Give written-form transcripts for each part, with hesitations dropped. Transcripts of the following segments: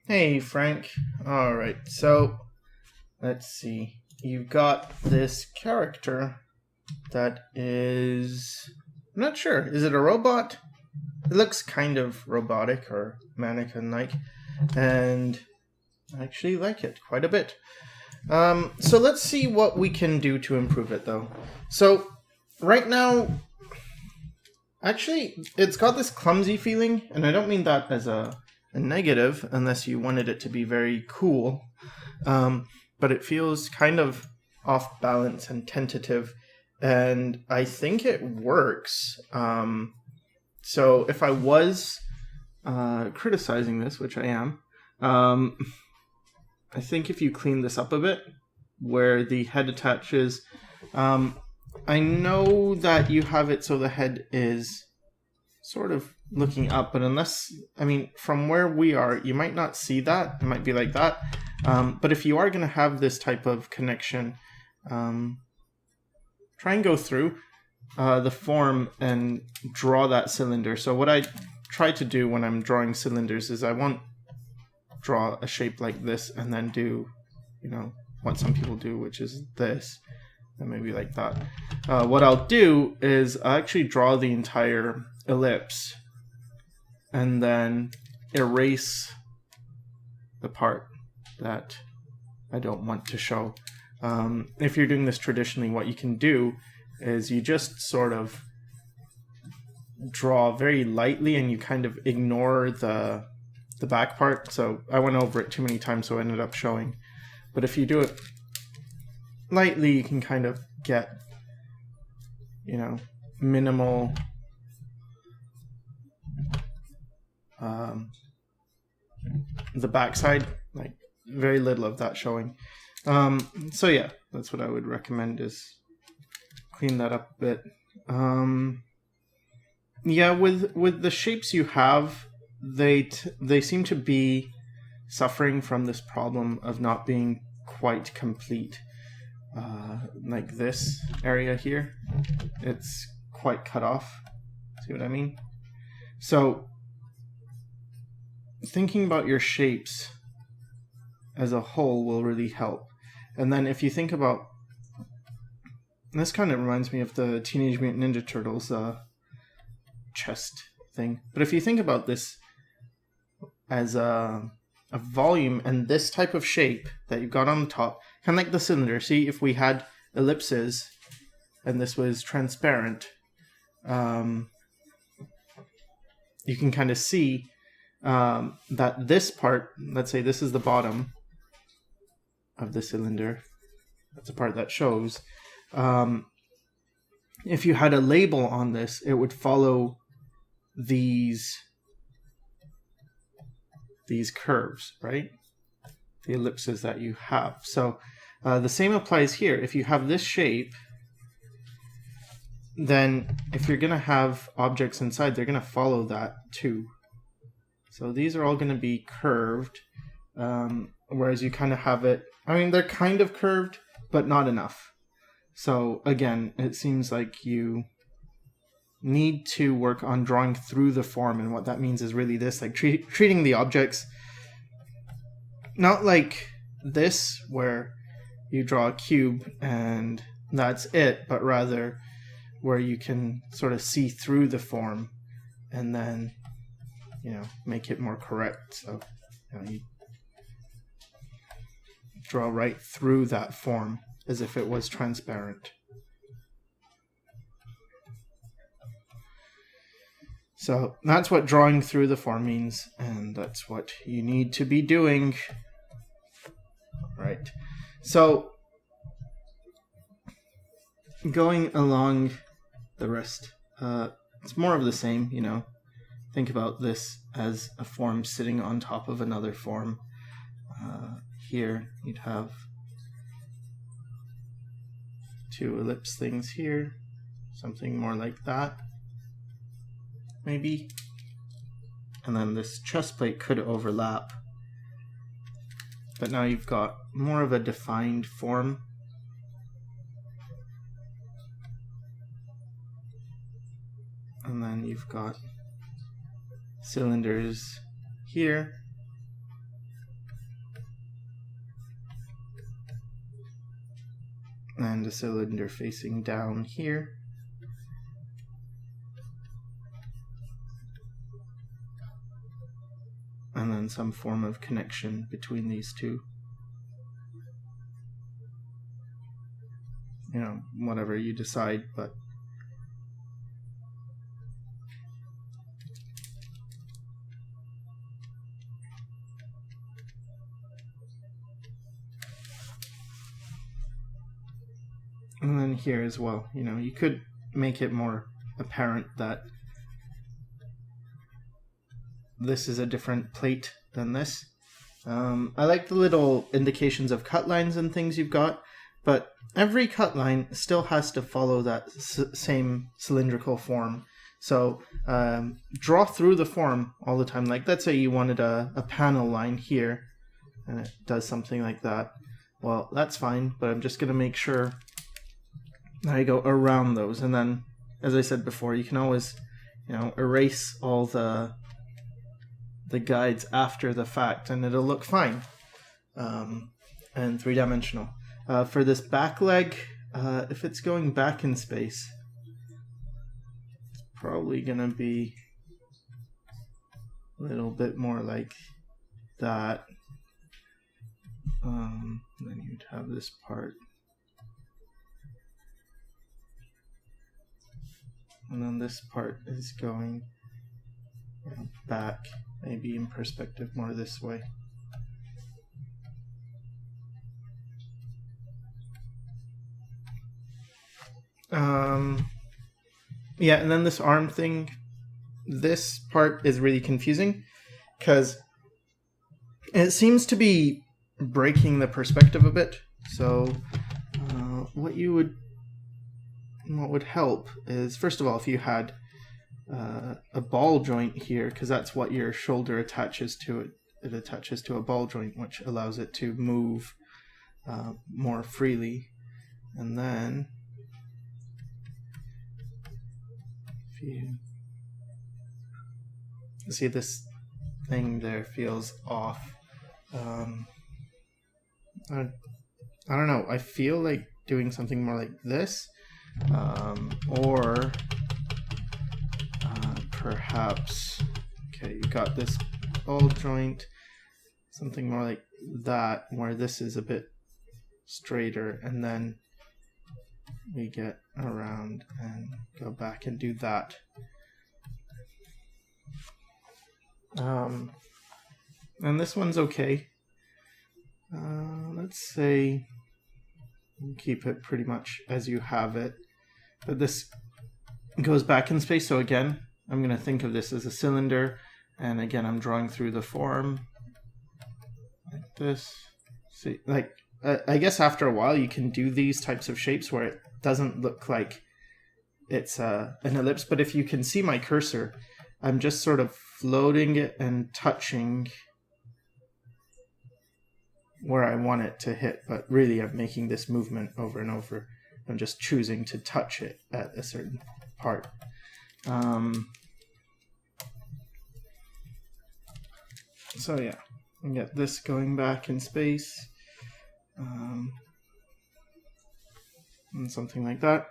Hey, Frank. Alright, so let's see. You've got this character that is. I'm not sure. Is it a robot? It looks kind of robotic or mannequin like, and I actually like it quite a bit. So let's see what we can do to improve it, though. So, right now, actually, it's got this clumsy feeling, and I don't mean that as a negative, unless you wanted it to be very cool. But it feels kind of off balance and tentative, and I think it works. So if I was criticizing this, which I am, I think if you clean this up a bit, where the head attaches, I know that you have it so the head is sort of looking up, but from where we are, you might not see that. It might be like that. But if you are going to have this type of connection, try and go through the form and draw that cylinder. So what I try to do when I'm drawing cylinders is I won't draw a shape like this and then do, what some people do, which is this, and maybe like that. What I'll do is I'll actually draw the entire ellipse and then erase the part that I don't want to show. If you're doing this traditionally, what you can do is you just sort of draw very lightly and you kind of ignore the back part. So I went over it too many times, so I ended up showing. But if you do it lightly, you can kind of get, minimal the backside, like very little of that showing. So yeah, that's what I would recommend, is clean that up a bit. Yeah, with the shapes you have, they seem to be suffering from this problem of not being quite complete. Like this area here, it's quite cut off. See what I mean? So thinking about your shapes as a whole will really help. And then if you think about, this kind of reminds me of the Teenage Mutant Ninja Turtles chest thing. But if you think about this as a volume and this type of shape that you've got on the top, kind of like the cylinder. See, if we had ellipses and this was transparent, you can kind of see that this part, let's say this is the bottom of the cylinder, that's the part that shows. If you had a label on this, it would follow these curves, right? The ellipses that you have. So the same applies here. If you have this shape, then if you're going to have objects inside, they're going to follow that too. So these are all going to be curved, whereas you kind of have it, they're kind of curved, but not enough. So again, it seems like you need to work on drawing through the form, and what that means is really this, like treating the objects not like this, where you draw a cube and that's it, but rather where you can sort of see through the form and then, make it more correct. So, you draw right through that form as if it was transparent. So that's what drawing through the form means, and that's what you need to be doing. Right. So going along the rest, it's more of the same, Think about this as a form sitting on top of another form. Here you'd have two ellipse things here, something more like that, maybe. And then this chest plate could overlap. But now you've got more of a defined form. And then you've got cylinders here and a cylinder facing down here. And then some form of connection between these two. You know, whatever you decide, but and then here as well, you know, you could make it more apparent that this is a different plate than this. I like the little indications of cut lines and things you've got, but every cut line still has to follow that same cylindrical form. So draw through the form all the time. Like, let's say you wanted a panel line here, and it does something like that. Well, that's fine, but I'm just going to make sure that I go around those. And then, as I said before, you can always, you know, erase all the guides after the fact, and it'll look fine and three-dimensional. For this back leg, if it's going back in space, it's probably gonna be a little bit more like that. Then you'd have this part, and then this part is going back, maybe in perspective more this way. Yeah, and then this arm thing, this part is really confusing because it seems to be breaking the perspective a bit. So what would help is, first of all, if you had a ball joint here, because that's what your shoulder attaches to. It attaches to a ball joint, which allows it to move more freely. And then if you see, this thing there feels off. I don't know. I feel like doing something more like this, or perhaps, okay, you got this ball joint, something more like that, where this is a bit straighter, and then we get around and go back and do that. And this one's okay. Let's say keep it pretty much as you have it, but this goes back in space. So again, I'm going to think of this as a cylinder, and again, I'm drawing through the form like this. See, like, I guess after a while you can do these types of shapes where it doesn't look like it's an ellipse, but if you can see my cursor, I'm just sort of floating it and touching where I want it to hit, but really I'm making this movement over and over. I'm just choosing to touch it at a certain part. So yeah, and get this going back in space, and something like that.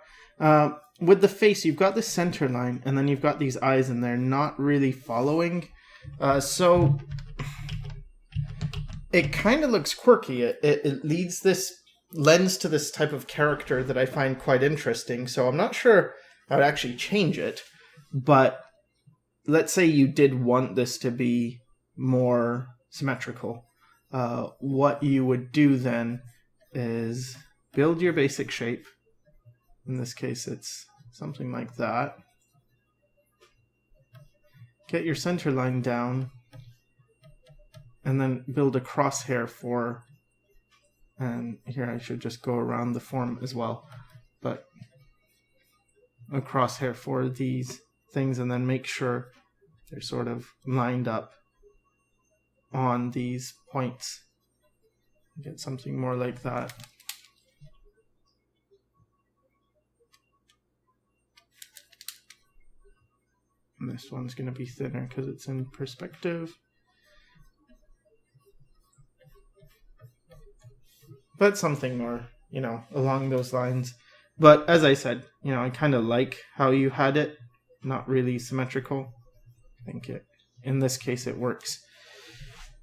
With the face, you've got the center line, and then you've got these eyes, and they're not really following. So it kind of looks quirky. It lends to this type of character that I find quite interesting. So I'm not sure I would actually change it, but let's say you did want this to be more symmetrical. What you would do then is build your basic shape. In this case, it's something like that. Get your center line down, and then build a crosshair for, and here I should just go around the form as well, but a crosshair for these things, and then make sure they're sort of lined up on these points. Get something more like that. And this one's going to be thinner because it's in perspective. But something more you know, along those lines. But as I said, you know, I kind of like how you had it, not really symmetrical. I think in this case it works.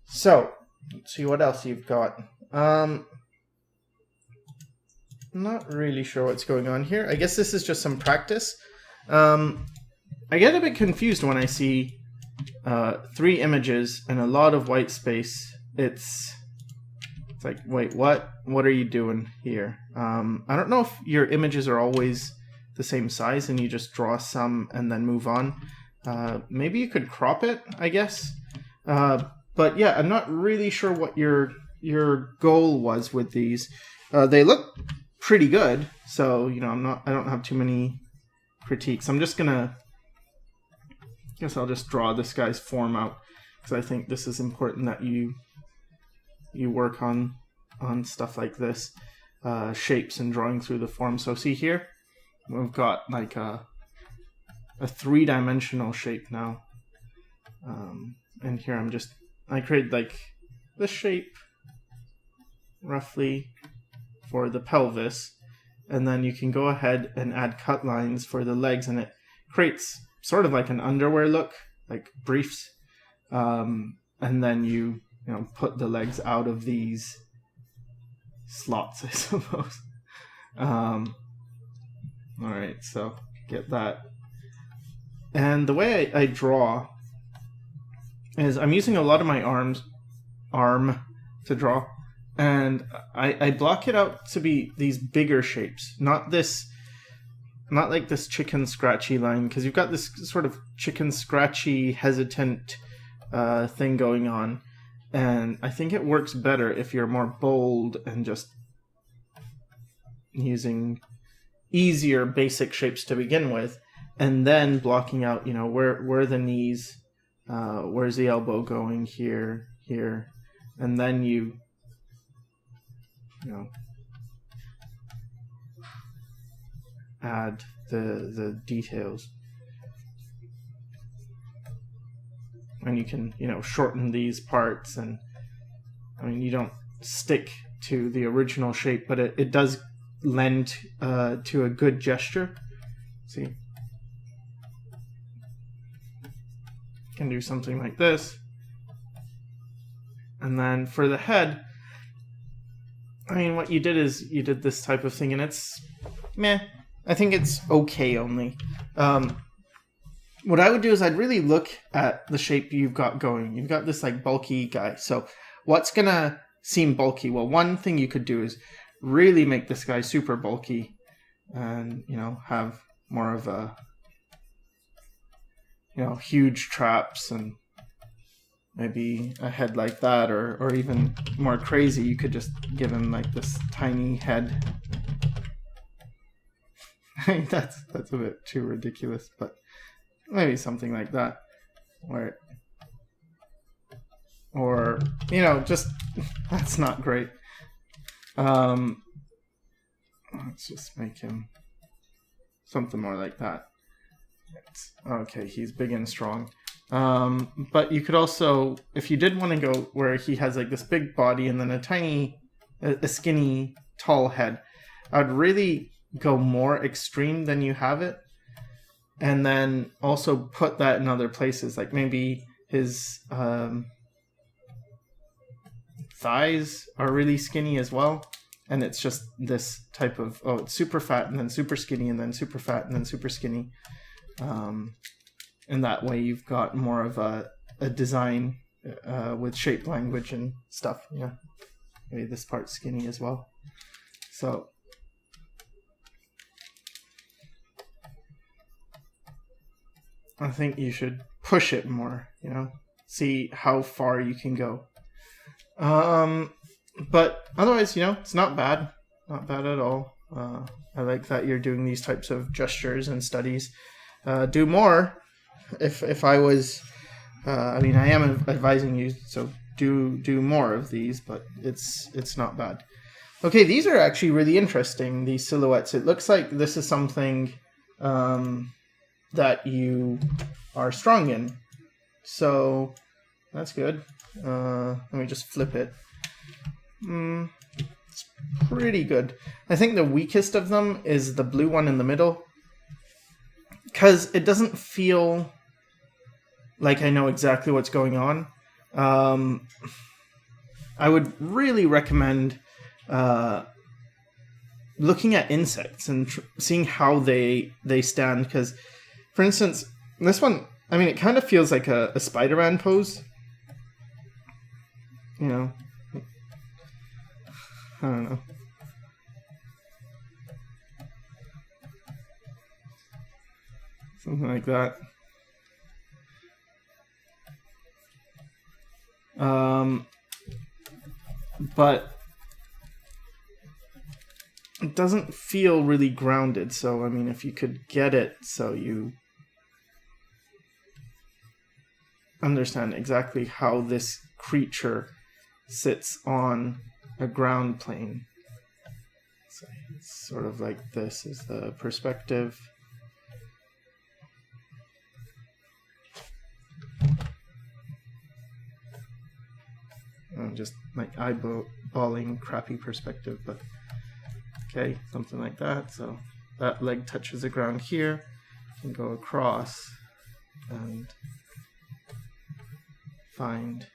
So, let's see what else you've got. Not really sure what's going on here. I guess this is just some practice. I get a bit confused when I see 3 images and a lot of white space. It's like, wait, what? What are you doing here? I don't know if your images are always the same size and you just draw some and then move on. Maybe you could crop it, I guess. But yeah, I'm not really sure what your goal was with these. They look pretty good, so you know, I don't have too many critiques. I'm just gonna, I guess I'll just draw this guy's form out because I think this is important that you work on stuff like this, shapes and drawing through the form. So see here, we've got like a 3-dimensional shape now, and here I create like this shape roughly for the pelvis, and then you can go ahead and add cut lines for the legs, and it creates sort of like an underwear look, like briefs, and then you know, put the legs out of these slots, I suppose. All right, so get that. And the way I draw is I'm using a lot of my arm to draw, and I block it out to be these bigger shapes, not like this chicken scratchy line, because you've got this sort of chicken scratchy hesitant thing going on, and I think it works better if you're more bold and just using easier basic shapes to begin with, and then blocking out, you know, where are the knees, where's the elbow going, here, and then you know, add the details. And you can, you know, shorten these parts, and I mean, you don't stick to the original shape, but it does lend to a good gesture. See? You can do something like this. And then for the head, I mean, what you did is you did this type of thing, and it's meh. I think it's okay only. What I would do is I'd really look at the shape you've got going. You've got this like bulky guy. So what's going to seem bulky? Well, one thing you could do is really make this guy super bulky and, you know, have more of a, you know, huge traps and maybe a head like that, or even more crazy, you could just give him like this tiny head. I mean, that's a bit too ridiculous, but maybe something like that, or you know, just that's not great. Let's just make him something more like that. Okay, he's big and strong. But you could also, if you did want to go where he has like this big body and then a skinny, tall head, I'd really go more extreme than you have it. And then also put that in other places, like maybe his thighs are really skinny as well. And it's just this type of, it's super fat and then super skinny and then super fat and then super skinny. And that way you've got more of a design with shape language and stuff. Yeah, maybe this part's skinny as well. So I think you should push it more, you know, see how far you can go. But otherwise, you know, it's not bad at all. I like that you're doing these types of gestures and studies. Do more. If I was, I mean, I am advising you, so do more of these, but it's not bad. Okay, these are actually really interesting, these silhouettes. It looks like this is something that you are strong in. So that's good. Let me just flip it. It's pretty good. I think the weakest of them is the blue one in the middle, because it doesn't feel like I know exactly what's going on. I would really recommend looking at insects and seeing how they stand, because, for instance, this one, I mean, it kind of feels like a Spider-Man pose. You know, I don't know. Something like that. But it doesn't feel really grounded. So, I mean, if you could get it so you understand exactly how this creature sits on a ground plane. So it's sort of like this is the perspective. I'm just like eyeballing crappy perspective, but okay, something like that. So that leg touches the ground here and go across and find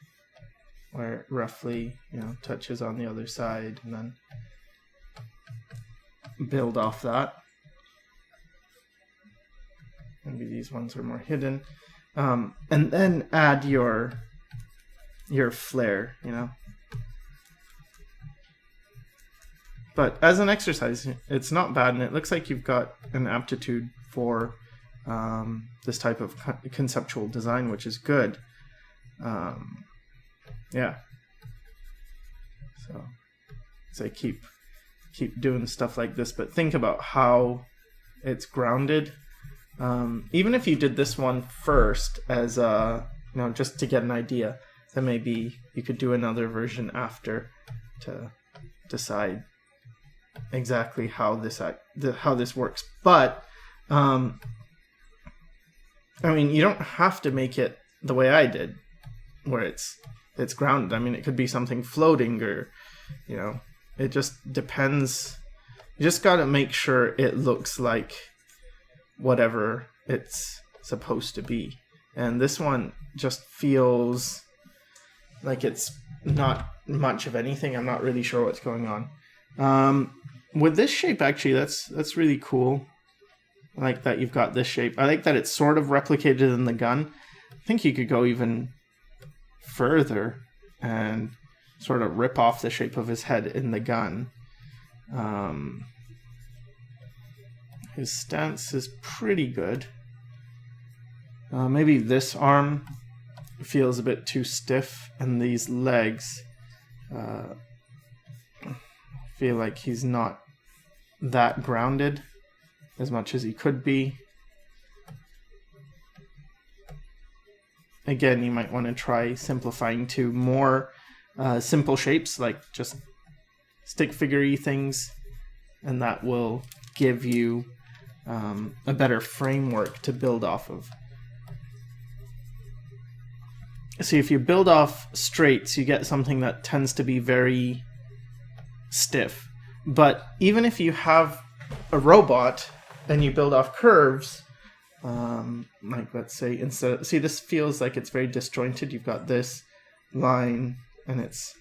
where it roughly, you know, touches on the other side, and then build off that. Maybe these ones are more hidden, and then add your flare, you know. But as an exercise, it's not bad, and it looks like you've got an aptitude for this type of conceptual design, which is good. Yeah. So keep doing stuff like this, but think about how it's grounded. Even if you did this one first as you know, just to get an idea, then maybe you could do another version after to decide exactly how this works. But I mean, you don't have to make it the way I did, where it's grounded. I mean, it could be something floating, or, you know, it just depends. You just got to make sure it looks like whatever it's supposed to be. And this one just feels like it's not much of anything. I'm not really sure what's going on. With this shape, actually, that's really cool. I like that you've got this shape. I like that it's sort of replicated in the gun. I think you could go even further and sort of rip off the shape of his head in the gun. His stance is pretty good. Maybe this arm feels a bit too stiff, and these legs feel like he's not that grounded as much as he could be. Again, you might want to try simplifying to more simple shapes, like just stick figure-y things, and that will give you a better framework to build off of. See, if you build off straights, you get something that tends to be very stiff. But even if you have a robot and you build off curves, like let's say see, this feels like it's very disjointed. You've got this line, and it's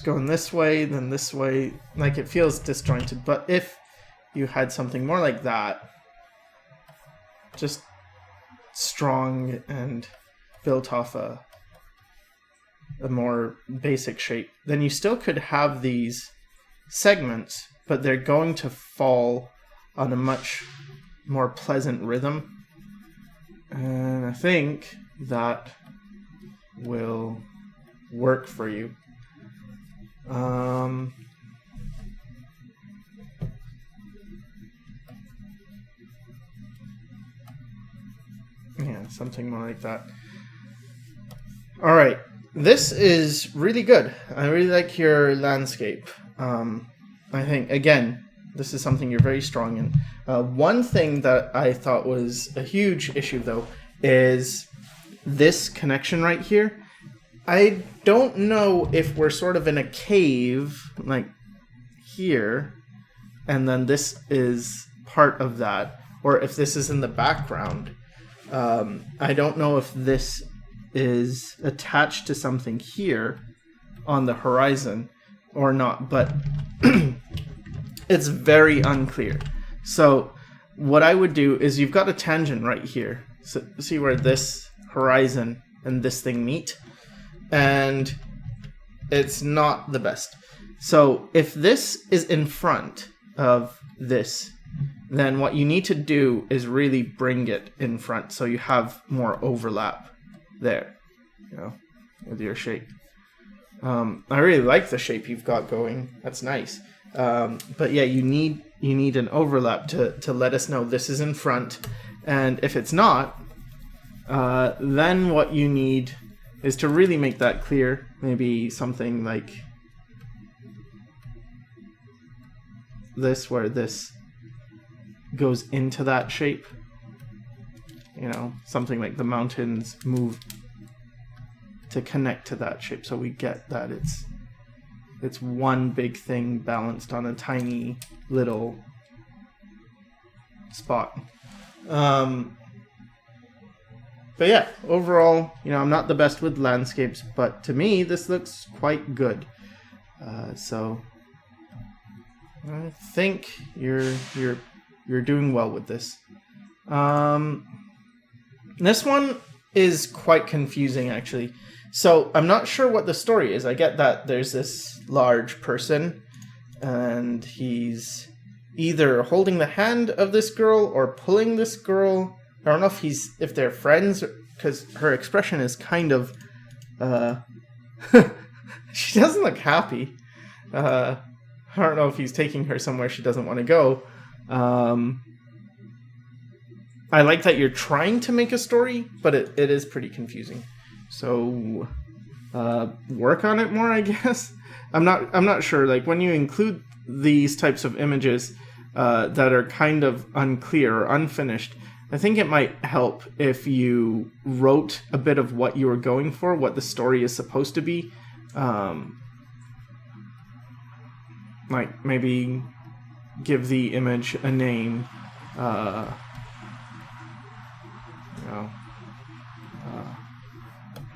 going this way, then this way. Like, it feels disjointed. But if you had something more like that, just strong and built off a more basic shape, then you still could have these segments, but they're going to fall on a much more pleasant rhythm. And I think that will work for you. Yeah, something more like that. All right, this is really good. I really like your landscape. I think, again, this is something you're very strong in. One thing that I thought was a huge issue, though, is this connection right here. I don't know if we're sort of in a cave, like here, and then this is part of that, or if this is in the background. I don't know if this is attached to something here on the horizon or not, but it's very unclear. So what I would do is you've got a tangent right here. So see where this horizon and this thing meet? And it's not the best. So if this is in front of this, then what you need to do is really bring it in front so you have more overlap there, you know, with your shape. I really like the shape you've got going. That's nice. But yeah, you need an overlap to let us know this is in front. And if it's not, then what you need is to really make that clear. Maybe something like this, where this goes into that shape. You know, something like the mountains move to connect to that shape, so we get that it's one big thing balanced on a tiny little spot. But yeah, overall, you know, I'm not the best with landscapes, but to me, this looks quite good. So I think you're doing well with this. This one is quite confusing, actually. So I'm not sure what the story is. I get that there's this large person, and he's either holding the hand of this girl or pulling this girl. I don't know if they're friends, because her expression is kind of she doesn't look happy. I don't know if he's taking her somewhere she doesn't want to go. I like that you're trying to make a story, but it is pretty confusing. So work on it more, I guess. I'm not sure. Like, when you include these types of images that are kind of unclear or unfinished, I think it might help if you wrote a bit of what you were going for, what the story is supposed to be. Like, maybe give the image a name.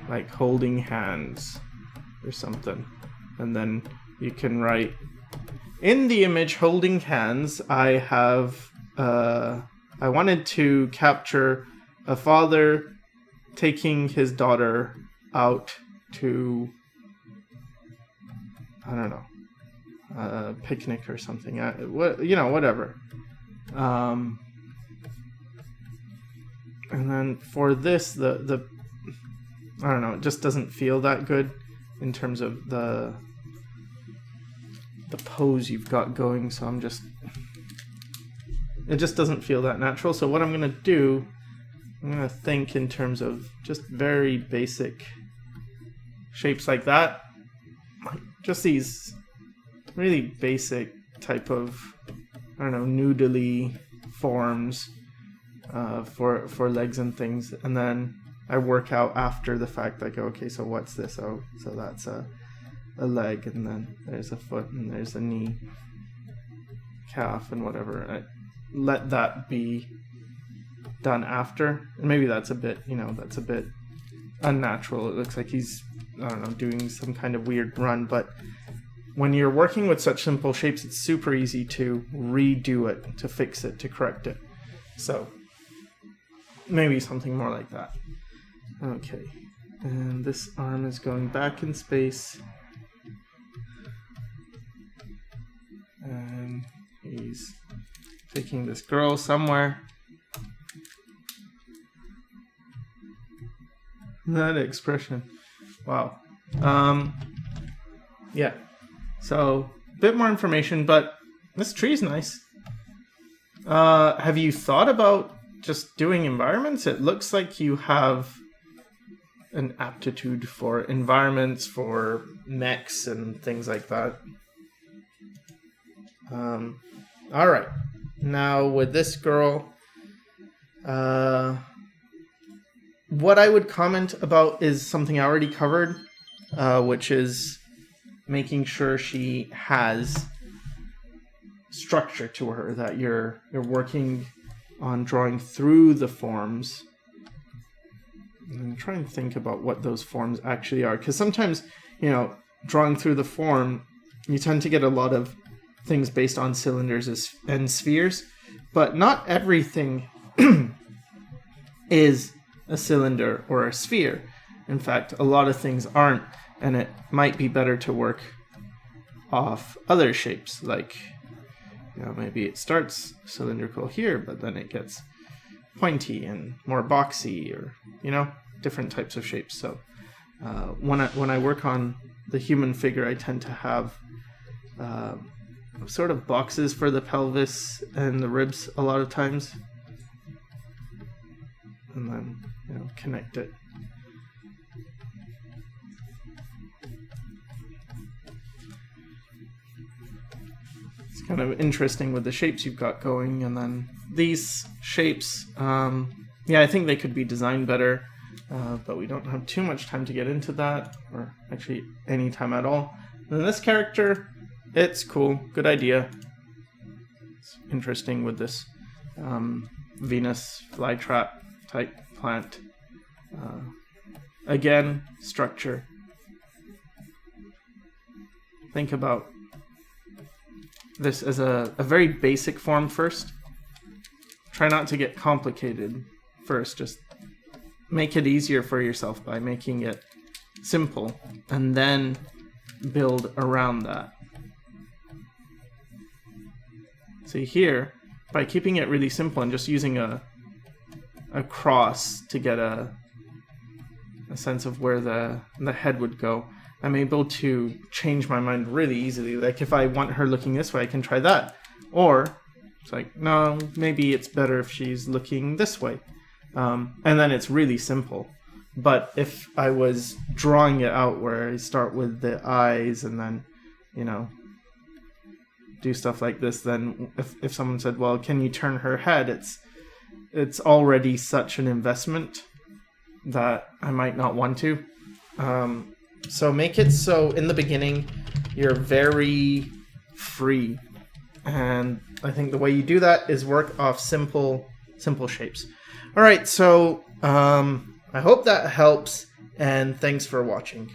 Like holding hands or something. And then you can write, in the image holding hands, I have... I wanted to capture a father taking his daughter out to, I don't know, a picnic or something. Whatever. And then for this, the I don't know, it just doesn't feel that good in terms of the pose you've got going. So it just doesn't feel that natural. So what I'm going to do, I'm going to think in terms of just very basic shapes like that. Just these really basic type of, I don't know, noodly forms for legs and things. And then I work out after the fact, like, okay, so what's this? Oh, so that's a leg, and then there's a foot, and there's a knee, calf, and whatever. I let that be done after. And maybe that's a bit unnatural. It looks like he's, I don't know, doing some kind of weird run, but when you're working with such simple shapes, it's super easy to redo it, to fix it, to correct it. So maybe something more like that. Okay, and this arm is going back in space. And he's taking this girl somewhere. That expression. Wow. Yeah. So, a bit more information, but this tree's nice. Have you thought about just doing environments? It looks like you have an aptitude for environments, for mechs and things like that. All right. Now with this girl, what I would comment about is something I already covered, which is making sure she has structure to her, that you're working on drawing through the forms. And try and think about what those forms actually are, because sometimes, drawing through the form, you tend to get a lot of things based on cylinders and spheres, but not everything is a cylinder or a sphere. In fact, a lot of things aren't, and it might be better to work off other shapes, like maybe it starts cylindrical here, but then it gets pointy and more boxy, or different types of shapes. So when I work on the human figure, I tend to have sort of boxes for the pelvis and the ribs a lot of times, and then connect it. It's kind of interesting with the shapes you've got going, and then these shapes, I think they could be designed better, but we don't have too much time to get into that, or actually any time at all. And then this character, it's cool, good idea. It's interesting with this Venus flytrap type plant. Again, structure. Think about this as a very basic form first. Try not to get complicated first. Just make it easier for yourself by making it simple, and then build around that. See here, by keeping it really simple and just using a cross to get a sense of where the head would go, I'm able to change my mind really easily. Like if I want her looking this way, I can try that. Or it's like, no, maybe it's better if she's looking this way. And then it's really simple. But if I was drawing it out where I start with the eyes and then, do stuff like this, then if someone said, well, can you turn her head? It's already such an investment that I might not want to. So make it so in the beginning you're very free. And I think the way you do that is work off simple shapes. All right, so I hope that helps, and thanks for watching.